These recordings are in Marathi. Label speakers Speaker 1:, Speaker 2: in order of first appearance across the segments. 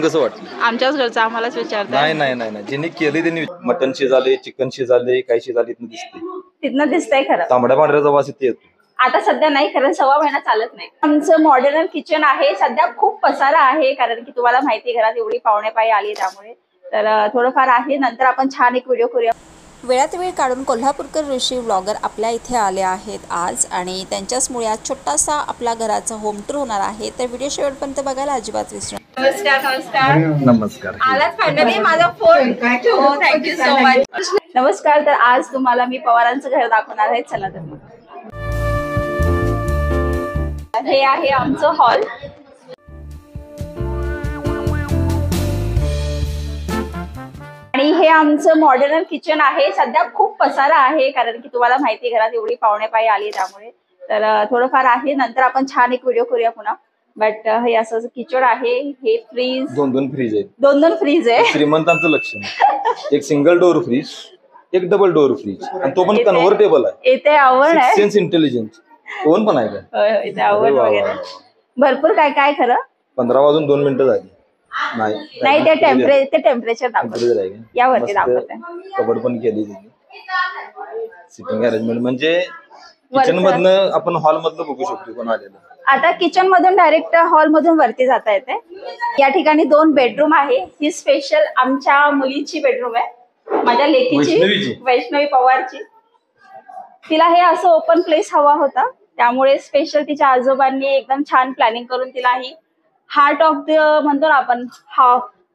Speaker 1: कसं वाटलं?
Speaker 2: आमच्याच घरचं आम्हालाच विचारतात.
Speaker 1: नाही नाही नाही नाही, ज्यांनी केले त्यांनी. मटन शिजाले, चिकन शिजाले, काय शिजाले दिसते,
Speaker 2: तिथनं दिसतंय खरं.
Speaker 1: तांबड्या पांढऱ्याचा वास इथे येतो.
Speaker 2: आता सध्या नाही, कारण 1.25 महिना चालत नाही. आमचं मॉड्युलर किचन आहे. सध्या खूप पसारा आहे, कारण की तुम्हाला माहिती आहे घरात एवढी पाहुणे पायी आली, त्यामुळे तर थोडंफार आहे. नंतर आपण छान एक व्हिडिओ करूया.
Speaker 3: वेळात वेळ काढून कोल्हापूरकर ऋषी व्लॉगर आपल्या इथे आले आहेत आज, आणि त्यांच्याचमुळे आज छोटासा आपला घराचा होम टूर होणार आहे. तर व्हिडिओ शेवटपर्यंत बघायला अजिबात विसरू नका.
Speaker 2: नमस्कार. नमस्कार.
Speaker 1: नमस्कार.
Speaker 2: आलात फायनली माझा फोन. हो, थँक्यू सो मच. नमस्कार. तर आज तुम्हाला मी पवारांचं घर दाखवणार आहे. चला तर मग. हे आहे आमचं हॉल. आणि हे आमचं मॉड्युलर किचन आहे. सध्या खूप पसारा आहे, कारण की तुम्हाला माहिती घरात एवढी पाहुणे पायी आली, त्यामुळे तर थोडंफार आहे. नंतर आपण छान एक व्हिडिओ करूया पुन्हा. बट हे असं किचन आहे. हे फ्रीज, दोन फ्रीज आहेत. दोन फ्रीज आहे.
Speaker 1: श्रीमंतांचं लक्षण. एक सिंगल डोअर फ्रीज, एक डबल डोअर फ्रीज, आणि तो पण कन्व्हर्टेबल आहे.
Speaker 2: इथे आवड आहे.
Speaker 1: सेन्स इंटेलिजन्स फोन पण आहे का?
Speaker 2: इथे आवड वगैरे भरपूर काय काय. खरं
Speaker 1: 15 वाजून 2 मिनिटं झाली.
Speaker 2: नाही, ते टेम्परेचर दाखवते. यावरती दाखवते.
Speaker 1: कबड पण केली, सिटिंग अरेंजमेंट. म्हणजे किचन मधनं आपण हॉल मधलं बघू शकतो कोण आलेलं.
Speaker 2: आता किचन मधून डायरेक्ट हॉल मधून वरती जाता येते. या ठिकाणी 2 बेडरूम आहे. ही स्पेशल आमच्या मुलीची बेडरूम आहे, माझ्या लेकीची, वैष्णवी पवारची. तिला हे असं ओपन प्लेस हवा होता, त्यामुळे स्पेशल तिच्या आजोबांनी एकदम छान प्लॅनिंग करून तिला ही हार्ट ऑफ द म्हणतो ना आपण,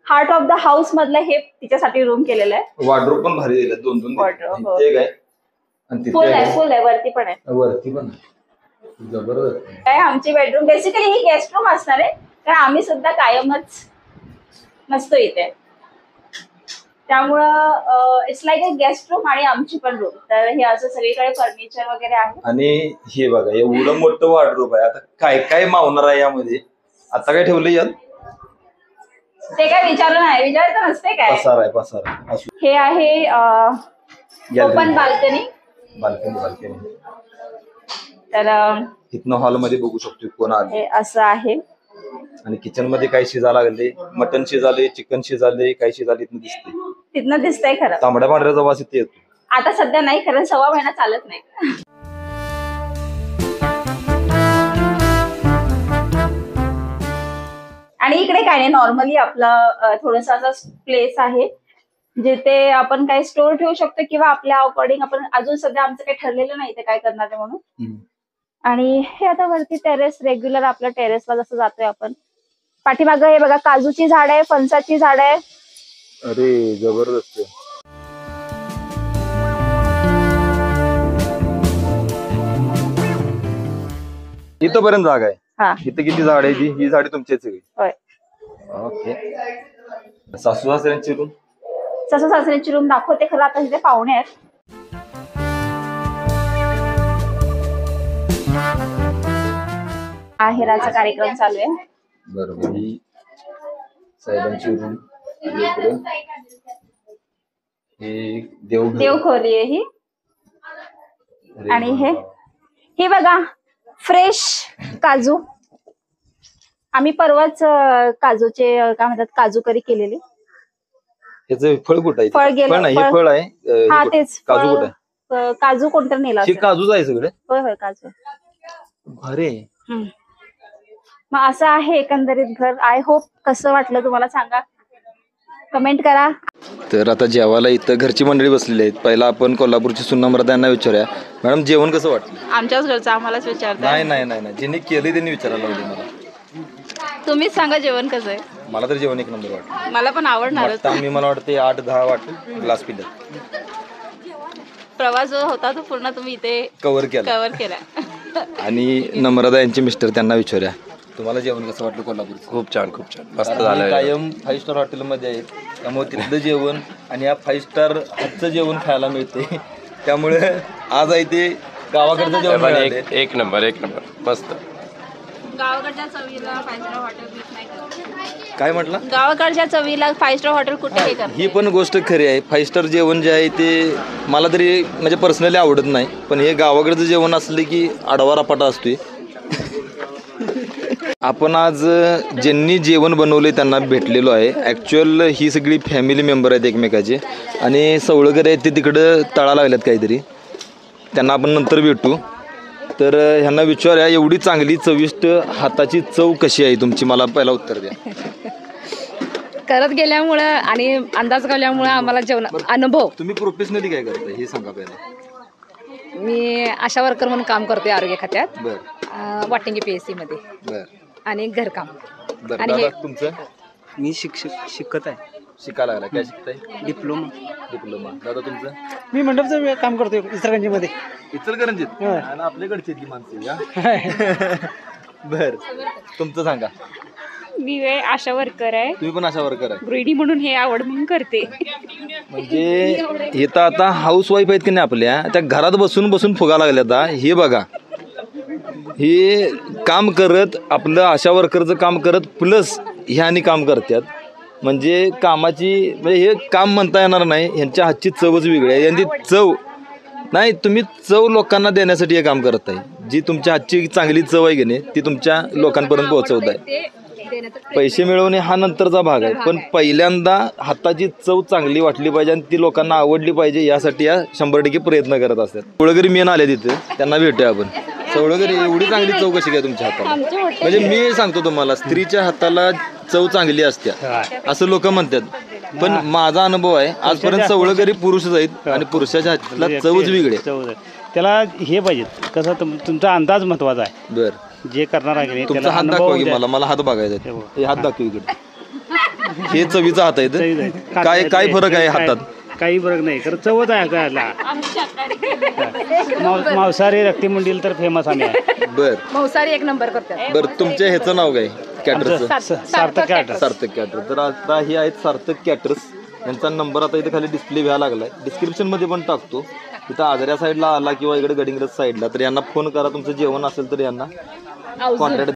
Speaker 2: हार्ट ऑफ द हाऊस मधलं हे तिच्यासाठी रूम केलेलं आहे.
Speaker 1: वॉर्डरोब पण भारी दिलं. 2
Speaker 2: वॉर्डरोब
Speaker 1: फुल
Speaker 2: आहे. वरती पण आहे.
Speaker 1: जबरदस्त.
Speaker 2: काय आमची बेडरूम बेसिकली ही गेस्ट रूम असणार आहे, कारण आम्ही सुद्धा कायमच नसतो इथे, त्यामुळं it's like a guest room आणि आमची पण रूम. तर हे असं सगळीकडे फर्निचर वगैरे आहे.
Speaker 1: आणि हे बघा, एवढं मोठं वॉर्डरोब आहे. आता काय काय मावणार आहे यामध्ये? आता काय ठेवलं यात?
Speaker 2: ते काय विचारलं नाही, विचारायचं नसते काय.
Speaker 1: पसारा.
Speaker 2: हे आहे ओपन बाल्कनी. तर
Speaker 1: इथनं हॉल मध्ये बघू शकतो कोण आले.
Speaker 2: हे असं आहे.
Speaker 1: आणि किचन मध्ये काय शिजायला लागले, मटन शिजाले, चिकन शिजाले, काय शिजाले दिसते,
Speaker 2: तिथनं दिसतंय खरं.
Speaker 1: तांबड्या पांढऱ्याचा वास इथे येतो.
Speaker 2: आता सध्या नाही, कारण 1.25 महिना चालत नाही. आणि इकडे काय नाही, नॉर्मली आपला थोडासा असा प्लेस आहे जिथे आपण काय स्टोर ठेवू शकतो, किंवा आपल्या अकॉर्डिंग आपण अजून सध्या आमचं काही ठरलेलं नाही ते काय करणार आहे म्हणून. आणि हे आता वरती टेरेस, रेग्युलर आपल्या टेरेसला जसं जातोय आपण. पाठीमागं हे बघा, काजूची झाड आहे, फणसाची झाड आहे.
Speaker 1: अरे जबरदस्त. इथपर्यंत जागा आहे. इथं किती झाड आहे? ही झाडे तुमचीच सगळी? ओके. सासू सासऱ्यांची रूम?
Speaker 2: सासू सासऱ्यांची रूम दाखवते. खरं आता तिथे पाहुणे आहेत. आहेराचा कार्यक्रम चालू आहे.
Speaker 1: बरोबर. ही साहेबांची रूम. हे
Speaker 2: देवखोरी आहे ही. आणि हे बघा, फ्रेश काजू. आम्ही परवाच काजूचे काय म्हणतात, काजू करी केलेली.
Speaker 1: ह्याचं फळ कुठं आहे?
Speaker 2: फळ गेलं.
Speaker 1: हे फळ आहे.
Speaker 2: हा तेच.
Speaker 1: काजू कुठं?
Speaker 2: काजू कोणतं नेला?
Speaker 1: काजूच आहे सगळे.
Speaker 2: होय काजू.
Speaker 1: अरे
Speaker 2: मग असं आहे एकंदरीत घर. आय होप कसं वाटलं तुम्हाला सांगा, कमेंट करा.
Speaker 1: तर आता जेवायला इथं घरची मंडळी बसलेली आहेत. पहिला आपण कोल्हापूरची सुन्नमृता यांना विचारूया. मॅडम, जेवण कसं वाटलं?
Speaker 2: आमच्याच घरचं आम्हालाच विचारतात.
Speaker 1: नाही नाही नाही, ज्यांनी केले त्यांनी विचारायला लागले मला.
Speaker 2: तुम्हीच सांगा जेवण कसं आहे.
Speaker 1: मला तर जेवण 1 नंबर वाटलं.
Speaker 2: मला पण आवडणार.
Speaker 1: मला वाटते 8-10 वाटत ग्लास पिलं.
Speaker 2: प्रवास जो होता तो पूर्ण तुम्ही इथे
Speaker 1: कव्हर केला. आणि नम्रता यांचे मिस्टर, त्यांना विचारूया, तुम्हाला जेवण कसं वाटलं कोल्हापूर?
Speaker 4: खूप छान मस्त झालं.
Speaker 1: कायम 5 स्टार हॉटेलमध्ये आहेत, त्यामुळे तिथलं जेवण आणि या 5 स्टार हातचं जेवण खायला मिळते. त्यामुळे आज आहे ते गावाकडचं जेवण.
Speaker 4: एक नंबर मस्त.
Speaker 2: गावाकडच्या चवीला 5 स्टार हॉटेल नाही.
Speaker 1: काय म्हटलं?
Speaker 2: गावाकडच्या चवीला 5 स्टार हॉटेल कुठे करतात?
Speaker 1: ही पण गोष्ट खरी आहे. 5 स्टार जेवण जे आहे ते मला तरी म्हणजे पर्सनली आवडत नाही, पण हे गावाकडचं जेवण असलं की आडवा रपाटा असतोय. आपण आज ज्यांनी जेवण बनवले त्यांना भेटलेलो आहे. ॲक्च्युअल ही सगळी फॅमिली मेंबर आहेत एकमेकाचे आणि सवळकर आहेत ते तिकडं तळा लागल्यात काहीतरी, त्यांना आपण नंतर भेटू. तर ह्यांना विचारूया एवढी चांगली चविष्ट हाताची चव कशी आहे तुमची, मला पहिला उत्तर द्या.
Speaker 5: करत गेल्यामुळं आणि अंदाज गेल्यामुळं आम्हाला जेवण अनुभव.
Speaker 1: तुम्ही प्रोफेशनली काय करता हे सांगा पहिला.
Speaker 5: मी आशा वर्कर म्हणून काम करते आरोग्य खात्यात,
Speaker 1: बरं
Speaker 5: वाटिंगी PSC मध्ये
Speaker 1: बरं
Speaker 5: आणि घरकाम.
Speaker 1: बरं.
Speaker 5: आणि
Speaker 1: दादा,
Speaker 5: हे-
Speaker 1: तुमचं
Speaker 6: मी शिकत आहे.
Speaker 1: शिकायला लागला, काय शिकताय?
Speaker 6: डिप्लोमा.
Speaker 1: दादा तुमचं?
Speaker 6: मी मंडपचं काम करतोय इचलकरंजीमध्ये.
Speaker 1: इचलकरंजीत आणि आपल्याकडची ती माणसं या. बर, तुमचं सांगा.
Speaker 7: मी आशा वर्कर आहे,
Speaker 1: तुम्ही पण अशा वर्कर आहे
Speaker 7: गृहिणी म्हणून हे आवड म्हणून करते.
Speaker 1: म्हणजे हे तर आता हाऊस वाईफ आहेत की नाही आपल्या, त्या घरात बसून बसून फुगा लागल्या. आता हे बघा, हे काम करत आपलं आशा वर्करचं काम करत प्लस ह्यानी काम करतात. म्हणजे कामाची म्हणजे हे काम म्हणता येणार नाही, ह्यांच्या हातची चवच वेगळी आहे. यांची चव नाही, तुम्ही चव लोकांना देण्यासाठी हे काम करत आहे. जी तुमच्या हातची चांगली चव आहे की नाही ती तुमच्या लोकांपर्यंत पोहोचवत आहे. पैसे मिळवणे हा नंतरचा भाग आहे, पण पहिल्यांदा हाताची चव चांगली वाटली पाहिजे आणि ती लोकांना आवडली पाहिजे यासाठी या 100% प्रयत्न करत असतात. सवळगरी मेन आले तिथे, त्यांना भेटूया आपण. सवळगरी एवढी चांगली चव कशी काय तुमच्या हाताला? म्हणजे मी सांगतो तुम्हाला, स्त्रीच्या हाताला चव चांगली असते असं लोक म्हणतात, पण माझा अनुभव आहे आजपर्यंत सवळगरी पुरुषच आहेत आणि पुरुषाच्या हाताला चवच वेगळी आहे.
Speaker 6: त्याला हे पाहिजे कसं तुमचा अंदाज महत्वाचा आहे.
Speaker 1: बर,
Speaker 6: जे करणार आहे की नाही
Speaker 1: तुमचा
Speaker 6: त्याला
Speaker 1: हात
Speaker 6: अनुभव
Speaker 1: दाखवा की
Speaker 6: द्या.
Speaker 1: मला हात बघायचा आहे. हे हात दाखव इकडे. हे चवीचा हात आहे
Speaker 6: चवीच
Speaker 1: तर.
Speaker 6: आहे.
Speaker 1: काय फरक आहे हातात?
Speaker 6: काही फरक नाही, खरं चवच आहे त्याला. मांसाहारी रक्तीमुंडील तर फेमस आम्ही आहे.
Speaker 1: बर
Speaker 5: मांसाहारी एक नंबर करतात.
Speaker 1: बर, तुमच्या ह्याचं नाव काय कॅटरचं?
Speaker 6: सार्थक कॅटर.
Speaker 1: सार्थक कॅटर. तर आता हे आहेत सार्थक कॅटर्स. यांचा नंबर आता इथे खाली डिस्प्ले व्हायला लागलाय, डिस्क्रिप्शन मध्ये पण टाकतो. इथं आजऱ्या साईडला आला किंवा इकडे गडिंग्रज साईडला तर यांना फोन करा. तुमचं जेवण असेल तर यांना कॉन्टॅक्ट